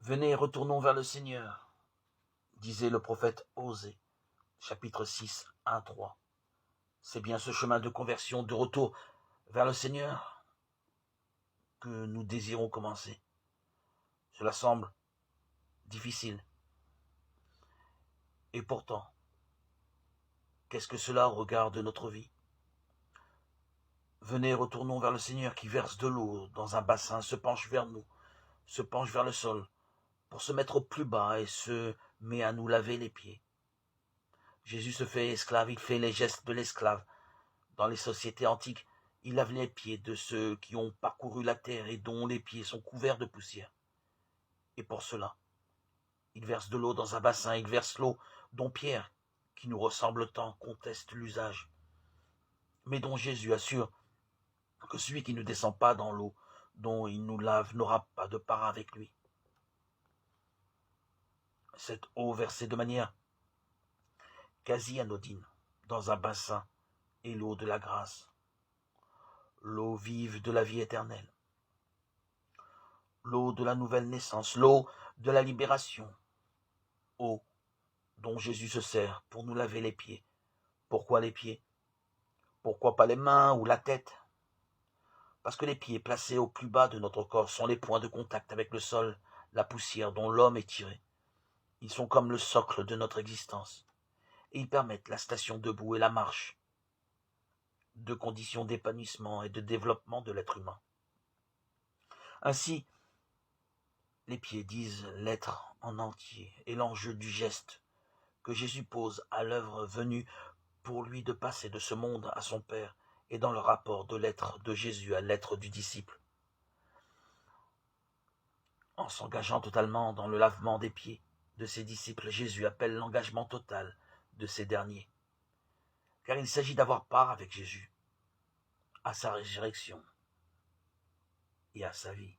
Venez, retournons vers le Seigneur, disait le prophète Osée, chapitre 6, 1-3. C'est bien ce chemin de conversion, de retour vers le Seigneur que nous désirons commencer. Cela semble difficile. Et pourtant, qu'est-ce que cela au regard de notre vie? Venez, retournons vers le Seigneur qui verse de l'eau dans un bassin, se penche vers nous, se penche vers le sol, pour se mettre au plus bas et se met à nous laver les pieds. Jésus se fait esclave, il fait les gestes de l'esclave. Dans les sociétés antiques, il lave les pieds de ceux qui ont parcouru la terre et dont les pieds sont couverts de poussière. Et pour cela, il verse de l'eau dans un bassin, il verse l'eau dont Pierre, qui nous ressemble tant, conteste l'usage, mais dont Jésus assure que celui qui ne descend pas dans l'eau dont il nous lave n'aura pas de part avec lui. Cette eau versée de manière quasi anodine dans un bassin est l'eau de la grâce, l'eau vive de la vie éternelle, l'eau de la nouvelle naissance, l'eau de la libération, eau dont Jésus se sert pour nous laver les pieds. Pourquoi les pieds? Pourquoi pas les mains ou la tête? Parce que les pieds placés au plus bas de notre corps sont les points de contact avec le sol, la poussière dont l'homme est tiré. Ils sont comme le socle de notre existence, et ils permettent la station debout et la marche, deux conditions d'épanouissement et de développement de l'être humain. Ainsi, les pieds disent l'être en entier et l'enjeu du geste que Jésus pose à l'œuvre venue pour lui de passer de ce monde à son Père et dans le rapport de l'être de Jésus à l'être du disciple. En s'engageant totalement dans le lavement des pieds de ses disciples, Jésus appelle l'engagement total de ces derniers. Car il s'agit d'avoir part avec Jésus, à sa résurrection et à sa vie.